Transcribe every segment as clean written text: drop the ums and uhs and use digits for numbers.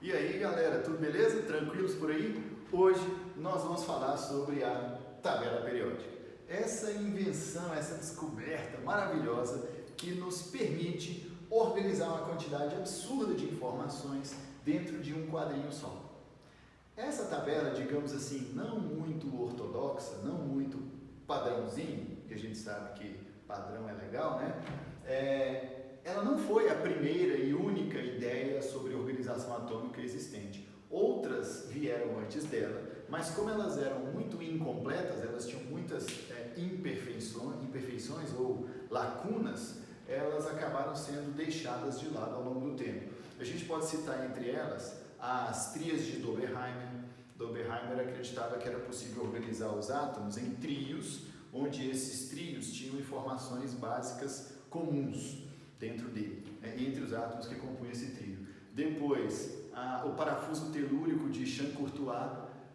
E aí galera, tudo beleza? Tranquilos por aí? Hoje nós vamos falar sobre a tabela periódica. Essa invenção, essa descoberta maravilhosa que nos permite organizar uma quantidade absurda de informações dentro de um quadrinho só. Essa tabela, digamos assim, não muito ortodoxa, não muito padrãozinho, que a gente sabe que padrão é legal, né? Ela não foi a primeira e única ideia sobre organização atômica existente. Outras vieram antes dela, mas como elas eram muito incompletas, elas tinham muitas imperfeições ou lacunas, elas acabaram sendo deixadas de lado ao longo do tempo. A gente pode citar entre elas as trias de Doberheimer. Doberheimer acreditava que era possível organizar os átomos em trios, onde esses trios tinham informações básicas comuns dentro dele, entre os átomos que compunham esse trio. Depois, o parafuso telúrico de Jean-Courtois,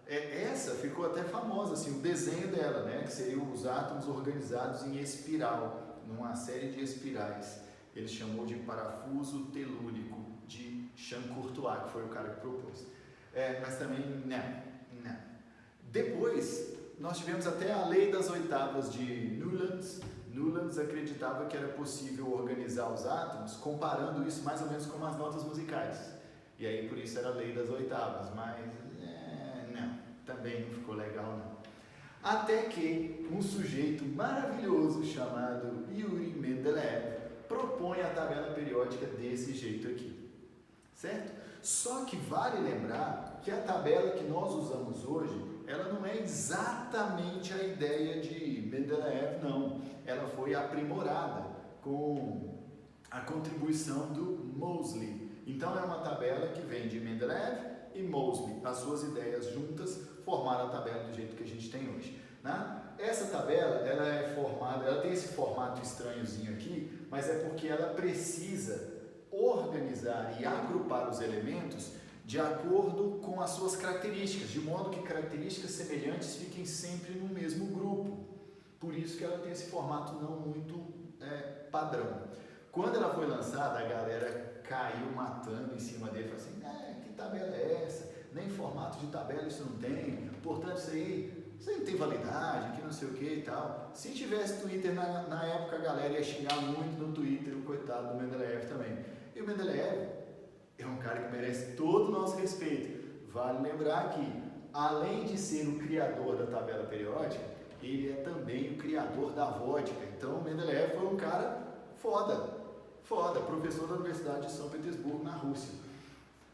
essa ficou até famosa, assim, o desenho dela, né, que seriam os átomos organizados em espiral, numa série de espirais. Ele chamou de parafuso telúrico de Jean-Courtois, que foi o cara que propôs. Mas também, não. Depois, nós tivemos até a lei das oitavas de Newlands. Newlands acreditava que era possível organizar os átomos comparando isso mais ou menos com as notas musicais. E aí por isso era a lei das oitavas, mas não, também não ficou legal não. Até que um sujeito maravilhoso chamado Yuri Mendeleev propõe a tabela periódica desse jeito aqui, certo? Só que vale lembrar que a tabela que nós usamos hoje, ela não é exatamente a ideia de Mendeleev, não. Ela foi aprimorada com a contribuição do Moseley. Então é uma tabela que vem de Mendeleev e Moseley. As suas ideias juntas formaram a tabela do jeito que a gente tem hoje, né? Essa tabela, ela tem esse formato estranhozinho aqui, mas é porque ela precisa organizar e agrupar os elementos de acordo com as suas características, de modo que características semelhantes fiquem sempre no mesmo grupo. Por isso que ela tem esse formato não muito padrão. Quando ela foi lançada, a galera caiu matando em cima dele, falou assim, que tabela é essa? Nem formato de tabela isso não tem, portanto isso aí não tem validade, que não sei o que e tal. Se tivesse Twitter na época, a galera ia xingar muito no Twitter, o coitado do Mendeleev também. E o Mendeleev é um cara que merece todo o nosso respeito. Vale lembrar que, além de ser o criador da tabela periódica, ele é também o criador da vodka. Então, o Mendeleev foi um cara foda, professor da Universidade de São Petersburgo, na Rússia.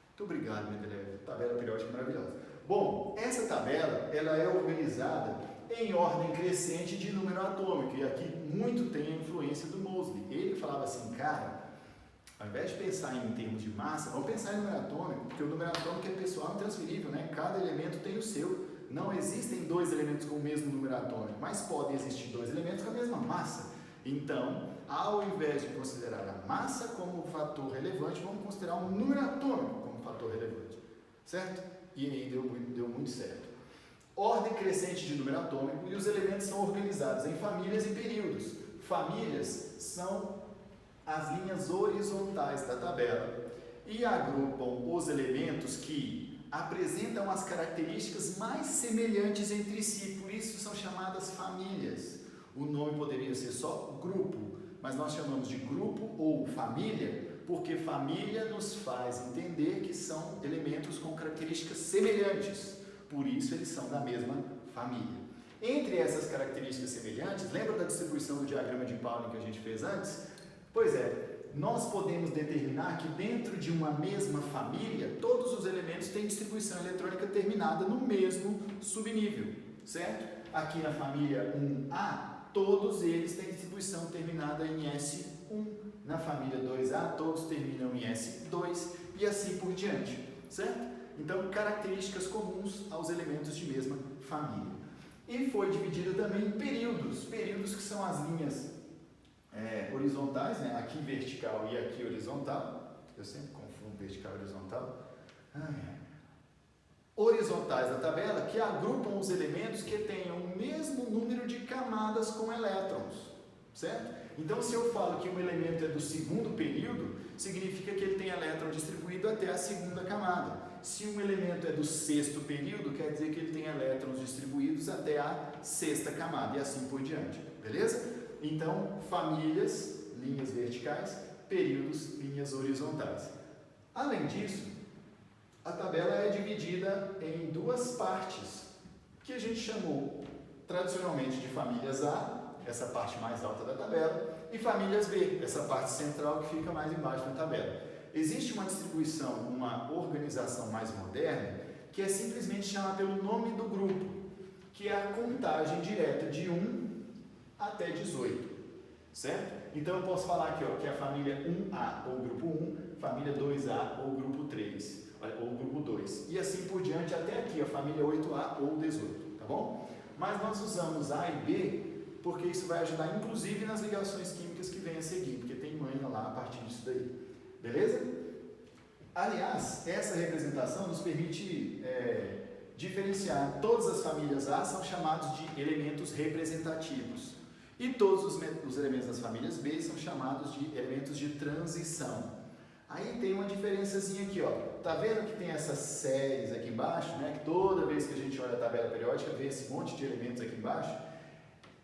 Muito obrigado, Mendeleev. Tabela periódica maravilhosa. Bom, essa tabela ela é organizada em ordem crescente de número atômico. E aqui muito tem a influência do Moseley. Ele falava assim, cara, ao invés de pensar em termos de massa, vamos pensar em número atômico, porque o número atômico é pessoal e intransferível, né? Cada elemento tem o seu. Não existem dois elementos com o mesmo número atômico, mas podem existir dois elementos com a mesma massa. Então, ao invés de considerar a massa como fator relevante, vamos considerar o número atômico como fator relevante, certo? E aí deu muito certo. Ordem crescente de número atômico e os elementos são organizados em famílias e períodos. Famílias são as linhas horizontais da tabela e agrupam os elementos que apresentam as características mais semelhantes entre si, por isso são chamadas famílias. O nome poderia ser só grupo, mas nós chamamos de grupo ou família porque família nos faz entender que são elementos com características semelhantes, por isso eles são da mesma família. Entre essas características semelhantes, lembra da distribuição do diagrama de Pauling que a gente fez antes? Pois nós podemos determinar que dentro de uma mesma família, todos os elementos têm distribuição eletrônica terminada no mesmo subnível, certo? Aqui na família 1A, todos eles têm distribuição terminada em S1. Na família 2A, todos terminam em S2 e assim por diante, certo? Então, características comuns aos elementos de mesma família. E foi dividida também em períodos que são as linhas horizontais, né? Aqui vertical e aqui horizontal. Eu sempre confundo vertical e horizontal. Horizontais da tabela que agrupam os elementos que tenham o mesmo número de camadas com elétrons, certo? Então, se eu falo que um elemento é do segundo período, significa que ele tem elétron distribuído até a segunda camada. Se um elemento é do sexto período, quer dizer que ele tem elétrons distribuídos até a sexta camada e assim por diante, beleza? Então, famílias, linhas verticais, períodos, linhas horizontais. Além disso, a tabela é dividida em duas partes, que a gente chamou tradicionalmente de famílias A, essa parte mais alta da tabela, e famílias B, essa parte central que fica mais embaixo da tabela. Existe uma distribuição, uma organização mais moderna, que é simplesmente chamada pelo nome do grupo, que é a contagem direta de 1 até 18, certo? Então eu posso falar aqui, ó, que é a família 1A ou grupo 1, família 2A ou grupo 3, ou grupo 2, e assim por diante até aqui, a família 8A ou 18, tá bom? Mas nós usamos A e B porque isso vai ajudar inclusive nas ligações químicas que vem a seguir, porque tem manha lá a partir disso daí. Beleza? Aliás, essa representação nos permite diferenciar. Todas as famílias A são chamados de elementos representativos e todos os elementos das famílias B são chamados de elementos de transição. Aí tem uma diferençazinha aqui, ó. Tá vendo que tem essas séries aqui embaixo, né? Que toda vez que a gente olha a tabela periódica vê esse monte de elementos aqui embaixo.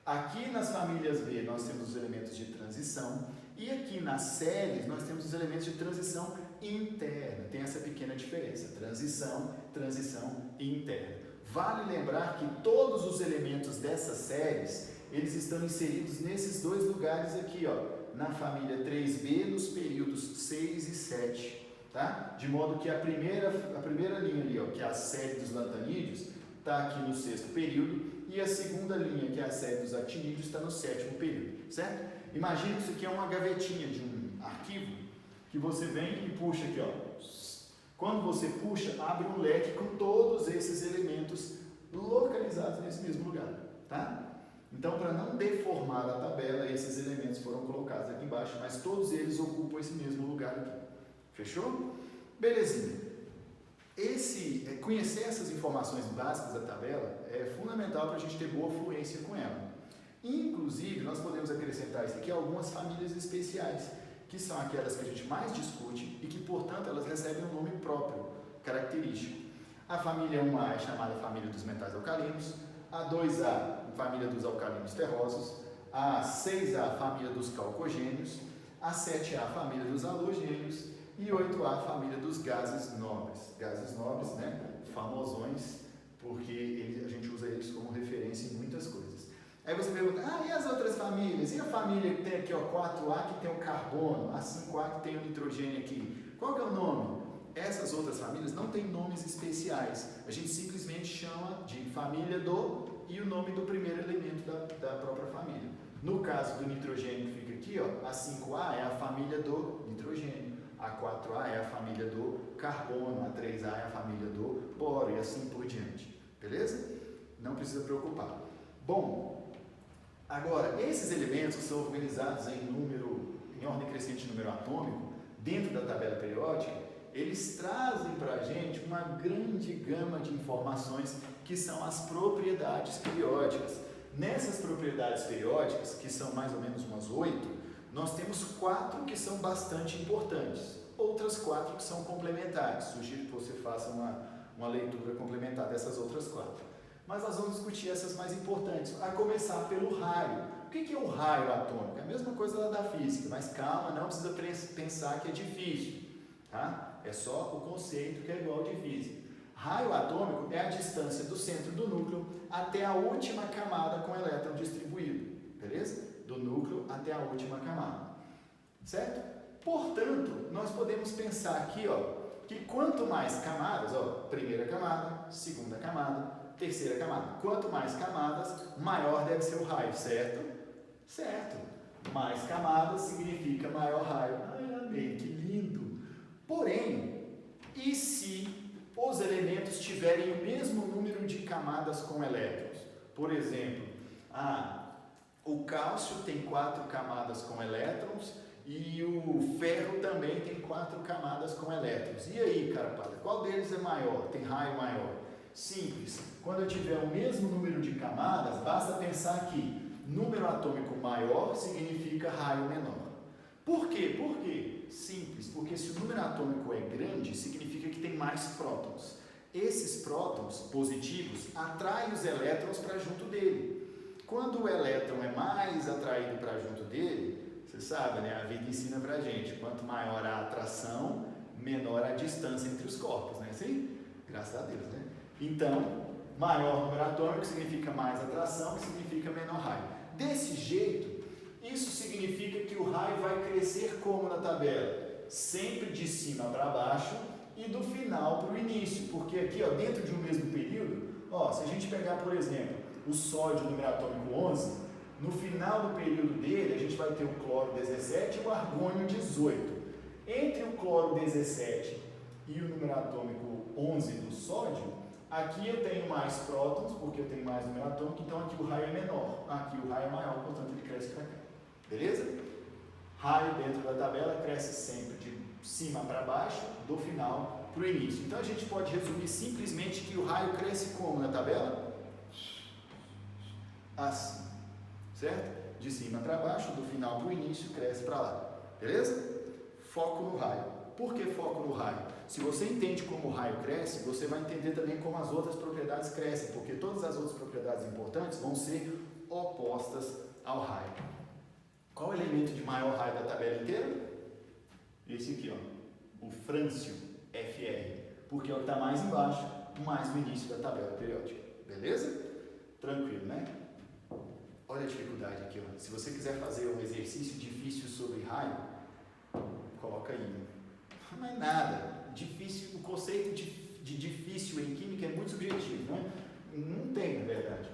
Aqui nas famílias B nós temos os elementos de transição e aqui nas séries nós temos os elementos de transição interna. Tem essa pequena diferença, transição, transição interna. Vale lembrar que todos os elementos dessas séries, eles estão inseridos nesses dois lugares aqui, ó, na família 3B, nos períodos 6 e 7, tá? De modo que a primeira linha ali, ó, que é a série dos lantanídeos, está aqui no sexto período, e a segunda linha, que é a série dos actinídeos, está no sétimo período, certo? Imagina que isso aqui é uma gavetinha de um arquivo, que você vem e puxa aqui, ó. Quando você puxa, abre um leque com todos esses elementos localizados nesse mesmo lugar, tá? Então, para não deformar a tabela, esses elementos foram colocados aqui embaixo, mas todos eles ocupam esse mesmo lugar aqui. Fechou? Belezinha. Conhecer essas informações básicas da tabela é fundamental para a gente ter boa fluência com ela. Inclusive, nós podemos acrescentar isso aqui algumas famílias especiais, que são aquelas que a gente mais discute e que, portanto, elas recebem um nome próprio, característico. A família 1A é chamada família dos metais alcalinos, a 2A, família dos alcalinos terrosos, a 6A, família dos calcogênios, a 7A, família dos halogênios e 8A, família dos gases nobres. Gases nobres, né? Famosões, porque a gente usa eles como referência em muitas coisas. Aí você pergunta, e as outras famílias? E a família que tem aqui, ó, 4A, que tem o carbono, a 5A, que tem o nitrogênio aqui? Qual que é o nome? Essas outras famílias não têm nomes especiais. A gente simplesmente chama de família do e o nome do primeiro elemento da própria família. No caso do nitrogênio que fica aqui, ó, a 5A é a família do nitrogênio, a 4A é a família do carbono, a 3A é a família do boro e assim por diante. Beleza? Não precisa preocupar. Bom, agora, esses elementos que são organizados em ordem crescente de número atômico, dentro da tabela periódica, eles trazem para a gente uma grande gama de informações que são as propriedades periódicas. Nessas propriedades periódicas, que são mais ou menos umas 8, nós temos 4 que são bastante importantes, outras 4 que são complementares. Sugiro que você faça uma leitura complementar dessas outras 4. Mas nós vamos discutir essas mais importantes, a começar pelo raio. O que é o raio atômico? É a mesma coisa lá da física, mas calma, não precisa pensar que é difícil, tá? É só o conceito que é igual ao de física. Raio atômico é a distância do centro do núcleo até a última camada com elétron distribuído, beleza? Do núcleo até a última camada, certo? Portanto, nós podemos pensar aqui, ó, que quanto mais camadas, ó, primeira camada, segunda camada, terceira camada, quanto mais camadas, maior deve ser o raio, certo? Certo. Mais camadas significa maior raio. Ai, amei, que lindo! Porém, e se os elementos tiverem o mesmo número de camadas com elétrons? Por exemplo, o cálcio tem 4 camadas com elétrons e o ferro também tem 4 camadas com elétrons. E aí, carapada, qual deles é maior? Tem raio maior? Simples. Quando eu tiver o mesmo número de camadas, basta pensar que número atômico maior significa raio menor. Por quê? Por quê? Simples, porque se o número atômico é grande, significa que tem mais prótons. Esses prótons positivos atraem os elétrons para junto dele. Quando o elétron é mais atraído para junto dele, você sabe, né? A vida ensina pra gente, quanto maior a atração, menor a distância entre os corpos, né? Assim? Graças a Deus, né? Então, maior número atômico significa mais atração, que significa menor raio. Desse jeito, isso significa que o raio vai crescer como na tabela? Sempre de cima para baixo e do final para o início, porque aqui, ó, dentro de um mesmo período, ó, se a gente pegar, por exemplo, o sódio número atômico 11, no final do período dele, a gente vai ter o cloro 17 e o argônio 18. Entre o cloro 17 e o número atômico 11 do sódio, aqui eu tenho mais prótons, porque eu tenho mais número atômico, então aqui o raio é menor, aqui o raio é maior, portanto ele cresce para cá. Beleza? Raio dentro da tabela cresce sempre de cima para baixo, do final para o início. Então a gente pode resumir simplesmente que o raio cresce como na tabela? Assim, certo? De cima para baixo, do final para o início, cresce para lá. Beleza? Foco no raio. Por que foco no raio? Se você entende como o raio cresce, você vai entender também como as outras propriedades crescem, porque todas as outras propriedades importantes vão ser opostas ao raio. Qual o elemento de maior raio da tabela inteira? Esse aqui, ó, o frâncio, Fr, porque é o que está mais embaixo, mais no início da tabela periódica. Beleza? Tranquilo, né? Olha a dificuldade aqui, ó. Se você quiser fazer um exercício difícil sobre raio, coloca aí. Não é nada. Difícil, o conceito de difícil em química é muito subjetivo, né? Não tem, na verdade.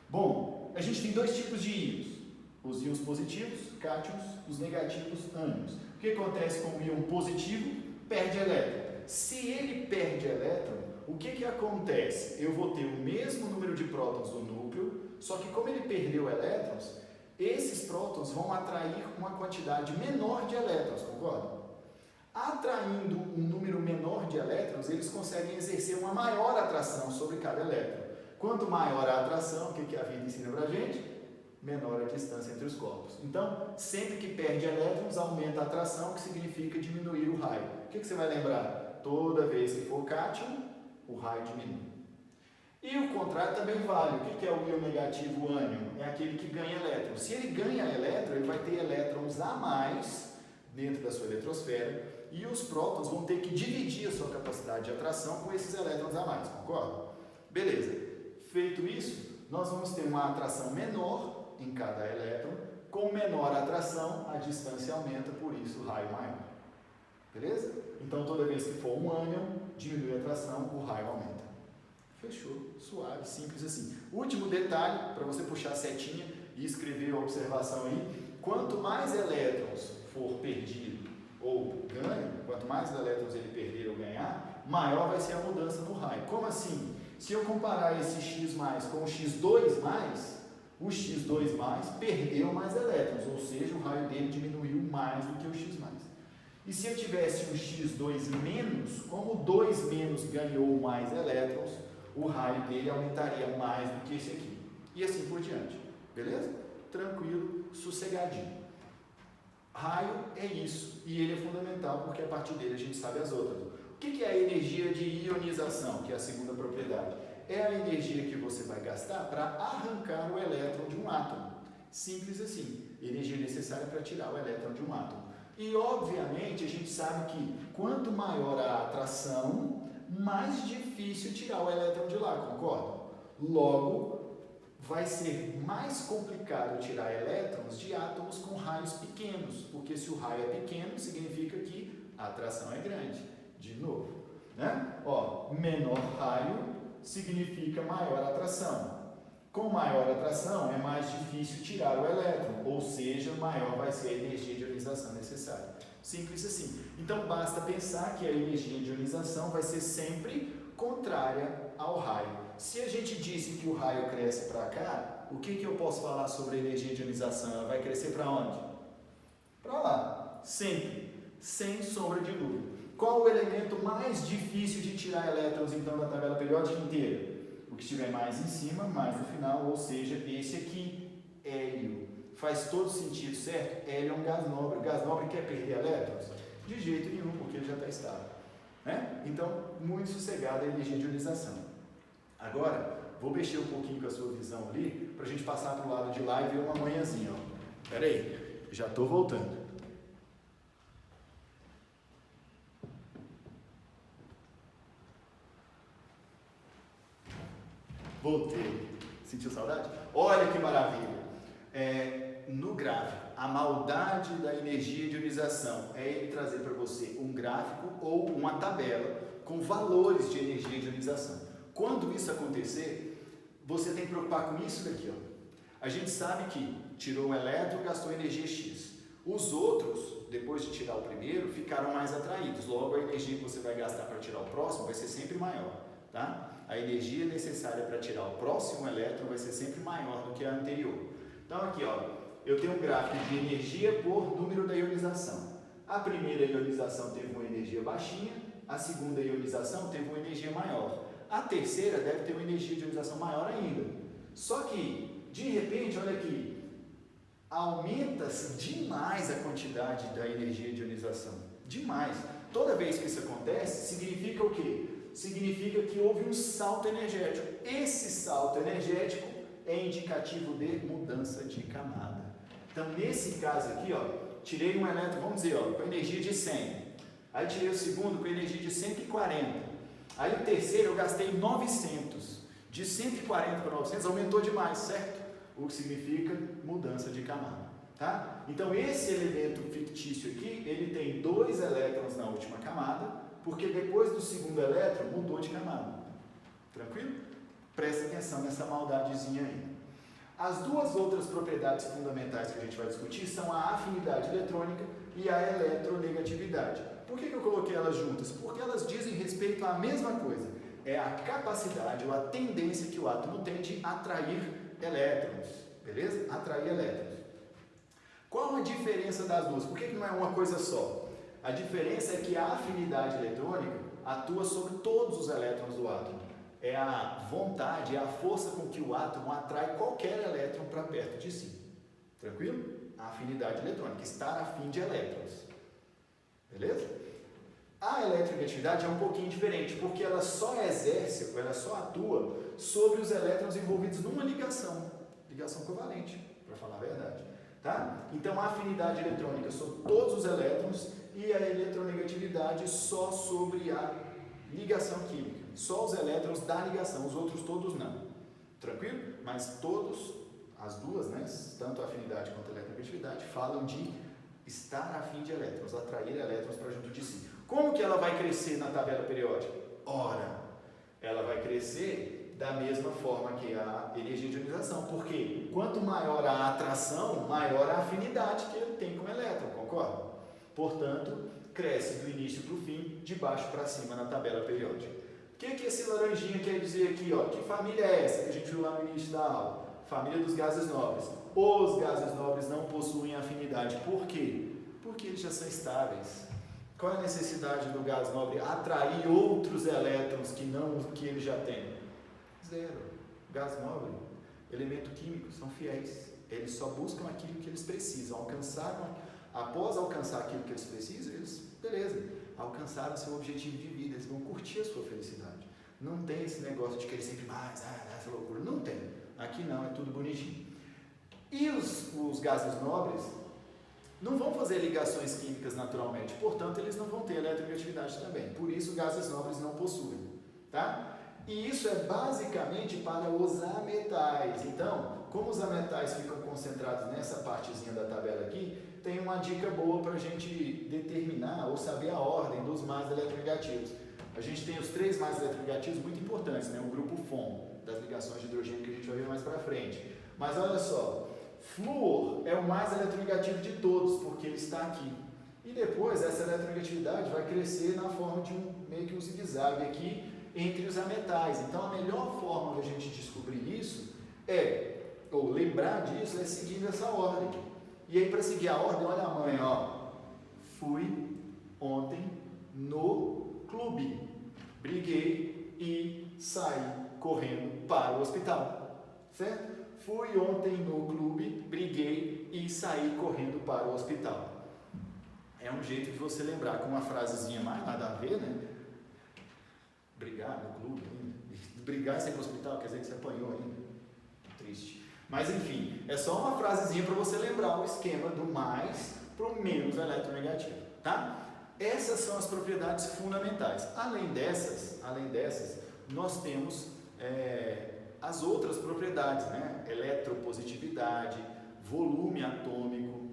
Bom, a gente tem dois tipos de íons. Os íons positivos, cátions, os negativos, ânions. O que acontece com o íon positivo? Perde elétron. Se ele perde elétron, o que acontece? Eu vou ter o mesmo número de prótons no núcleo, só que como ele perdeu elétrons, esses prótons vão atrair uma quantidade menor de elétrons, concorda? Atraindo um número menor de elétrons, eles conseguem exercer uma maior atração sobre cada elétron. Quanto maior a atração, o que a vida ensina pra gente? Menor a distância entre os corpos. Então, sempre que perde elétrons, aumenta a atração, que significa diminuir o raio. O que você vai lembrar? Toda vez que for cátion, o raio diminui. E o contrário também vale. O que é o íon negativo ânion? É aquele que ganha elétrons. Se ele ganha elétron, ele vai ter elétrons a mais dentro da sua eletrosfera e os prótons vão ter que dividir a sua capacidade de atração com esses elétrons a mais, concorda? Beleza. Feito isso, nós vamos ter uma atração menor em cada elétron. Com menor atração, a distância aumenta, por isso o raio maior. Beleza? Então, toda vez que for um ânion, diminui a atração, o raio aumenta. Fechou, suave, simples assim. Último detalhe, para você puxar a setinha e escrever a observação aí, quanto mais elétrons for perdido ou ganho, quanto mais elétrons ele perder ou ganhar, maior vai ser a mudança no raio. Como assim? Se eu comparar esse X+, com o X2+, o X2+, perdeu mais elétrons, ou seja, o raio dele diminuiu mais do que o X+. E se eu tivesse um X2-, como o 2- ganhou mais elétrons, o raio dele aumentaria mais do que esse aqui. E assim por diante. Beleza? Tranquilo, sossegadinho. Raio é isso. E ele é fundamental porque a partir dele a gente sabe as outras. O que é a energia de ionização, que é a segunda propriedade? É a energia que você vai gastar para arrancar o elétron de um átomo. Simples assim. Energia necessária para tirar o elétron de um átomo. E, obviamente, a gente sabe que quanto maior a atração, mais difícil tirar o elétron de lá, concorda? Logo, vai ser mais complicado tirar elétrons de átomos com raios pequenos, porque se o raio é pequeno, significa que a atração é grande. De novo, né? Ó, menor raio significa maior atração. Com maior atração, é mais difícil tirar o elétron, ou seja, maior vai ser a energia de ionização necessária. Simples assim. Então, basta pensar que a energia de ionização vai ser sempre contrária ao raio. Se a gente disse que o raio cresce para cá, o que eu posso falar sobre a energia de ionização? Ela vai crescer para onde? Para lá. Sempre. Sem sombra de dúvida. Qual o elemento mais difícil de tirar elétrons, então, da tabela periódica inteira? O que estiver mais em cima, mais no final, ou seja, esse aqui, hélio. faz todo sentido, certo? Hélio é um gás nobre. O gás nobre quer perder elétrons? De jeito nenhum, porque ele já está estável. Né? Então, muito sossegada a energia de ionização. Agora, vou mexer um pouquinho com a sua visão ali, para a gente passar para o lado de lá e ver uma manhãzinha. Espera aí, já estou voltando. Voltei. Sentiu saudade? Olha que maravilha. No gráfico, a maldade da energia de ionização é ele trazer para você um gráfico ou uma tabela com valores de energia de ionização. Quando isso acontecer, você tem que preocupar com isso daqui. A gente sabe que tirou um elétron, gastou energia X. Os outros, depois de tirar o primeiro, ficaram mais atraídos. Logo, a energia que você vai gastar para tirar o próximo vai ser sempre maior. Tá? A energia necessária para tirar o próximo elétron vai ser sempre maior do que a anterior. Então aqui, eu tenho um gráfico de energia por número da ionização. A primeira ionização teve uma energia baixinha, a segunda ionização teve uma energia maior. A terceira deve ter uma energia de ionização maior ainda. Só que, de repente, olha aqui, aumenta-se demais a quantidade da energia de ionização. Demais. Toda vez que isso acontece, significa o quê? Significa que houve um salto energético. Esse salto energético é indicativo de mudança de camada. Então, nesse caso aqui, tirei um elétron, vamos dizer, com energia de 100. Aí tirei o segundo com energia de 140. Aí o terceiro eu gastei 900. De 140 para 900 aumentou demais, certo? O que significa mudança de camada. Tá? Então, esse elemento fictício aqui, ele tem 2 elétrons na última camada, porque depois do segundo elétron mudou de camada. Tranquilo? Presta atenção nessa maldadezinha aí. As duas outras propriedades fundamentais que a gente vai discutir são a afinidade eletrônica e a eletronegatividade. Por que eu coloquei elas juntas? Porque elas dizem respeito à mesma coisa. É a capacidade ou a tendência que o átomo tem de atrair elétrons. Beleza? Atrair elétrons. Qual a diferença das duas? Por que não é uma coisa só? A diferença é que a afinidade eletrônica atua sobre todos os elétrons do átomo. É a vontade, é a força com que o átomo atrai qualquer elétron para perto de si. Tranquilo? A afinidade eletrônica, estar afim de elétrons. Beleza? A eletronegatividade é um pouquinho diferente, porque ela só exerce, ela só atua sobre os elétrons envolvidos numa ligação covalente, para falar a verdade. Tá? Então, a afinidade eletrônica sobre todos os elétrons e a eletronegatividade só sobre a ligação química. Só os elétrons da ligação, os outros todos não. Tranquilo? Mas todos, as duas, né, tanto a afinidade quanto a eletronegatividade, falam de estar afim de elétrons, atrair elétrons para junto de si. Como que ela vai crescer na tabela periódica? Ora, ela vai crescer da mesma forma que a energia de ionização, porque quanto maior a atração, maior a afinidade que ele tem com o elétron, concorda? Portanto, cresce do início para o fim, de baixo para cima na tabela periódica. O que esse laranjinha quer dizer aqui? Que família é essa que a gente viu lá no início da aula? Família dos gases nobres. Os gases nobres não possuem afinidade. Por quê? Porque eles já são estáveis. Qual é a necessidade do gás nobre? Atrair outros elétrons que ele já tem. Zero. Gás nobre, elemento químico, são fiéis. Eles só buscam aquilo que eles precisam. Após alcançar aquilo que eles precisam, beleza, alcançaram seu objetivo de vida, eles vão curtir a sua felicidade. Não tem esse negócio de querer sempre mais, essa loucura. Não tem. Aqui não, é tudo bonitinho. E os gases nobres não vão fazer ligações químicas naturalmente, portanto, eles não vão ter eletronegatividade também. Por isso, gases nobres não possuem. Tá? E isso é basicamente para os ametais. Então, como os ametais ficam concentrados nessa partezinha da tabela aqui, tem uma dica boa para a gente determinar ou saber a ordem dos mais eletronegativos. A gente tem os 3 mais eletronegativos muito importantes, né? O grupo FON, das ligações de hidrogênio que a gente vai ver mais para frente. Mas olha só, flúor é o mais eletronegativo de todos, porque ele está aqui. E depois essa eletronegatividade vai crescer na forma de meio que um zigue-zague aqui entre os ametais. Então a melhor forma de a gente descobrir isso ou lembrar disso, é seguindo essa ordem. E aí, para seguir a ordem, olha a mãe, fui ontem no clube, briguei e saí correndo para o hospital, certo? fui ontem no clube, briguei e saí correndo para o hospital. É um jeito de você lembrar com uma frasezinha mais nada a ver, né? Brigar no clube, brigar e sair para o hospital, quer dizer que você apanhou ainda. Triste. Mas enfim, é só uma frasezinha para você lembrar o esquema do mais para o menos eletronegativo, tá? Essas são as propriedades fundamentais. Além dessas, nós temos as outras propriedades, né? Eletropositividade, volume atômico,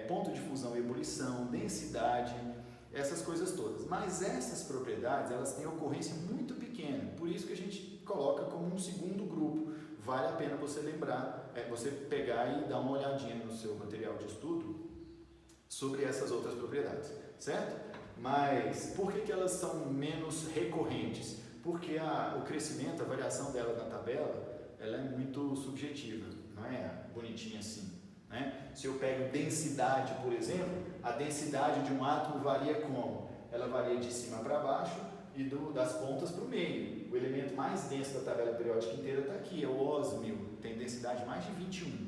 ponto de fusão e ebulição, densidade, essas coisas todas. Mas essas propriedades, elas têm ocorrência muito pequena, por isso que a gente coloca como um segundo grupo. Vale a pena você lembrar, você pegar e dar uma olhadinha no seu material de estudo sobre essas outras propriedades, certo? Mas por que elas são menos recorrentes? Porque o crescimento, a variação dela na tabela, ela é muito subjetiva, não é bonitinha assim, né? Se eu pego densidade, por exemplo, a densidade de um átomo varia como? Ela varia de cima para baixo e das pontas para o meio. O elemento mais denso da tabela periódica inteira está aqui, é o ósmio, tem densidade mais de 21.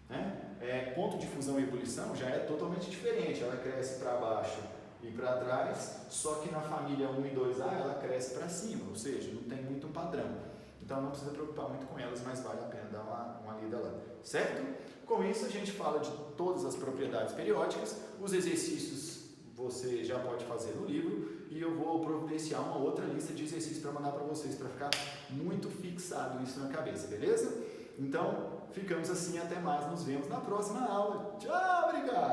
Né? Ponto de fusão e ebulição já é totalmente diferente, ela cresce para baixo e para trás, só que na família 1 e 2A ela cresce para cima, ou seja, não tem muito um padrão. Então não precisa preocupar muito com elas, mas vale a pena dar uma lida lá, certo? Com isso a gente fala de todas as propriedades periódicas, os exercícios você já pode fazer no livro e eu vou providenciar uma outra lista de exercícios para mandar para vocês, para ficar muito fixado isso na cabeça, beleza? Então, ficamos assim, até mais, nos vemos na próxima aula. Tchau, obrigado!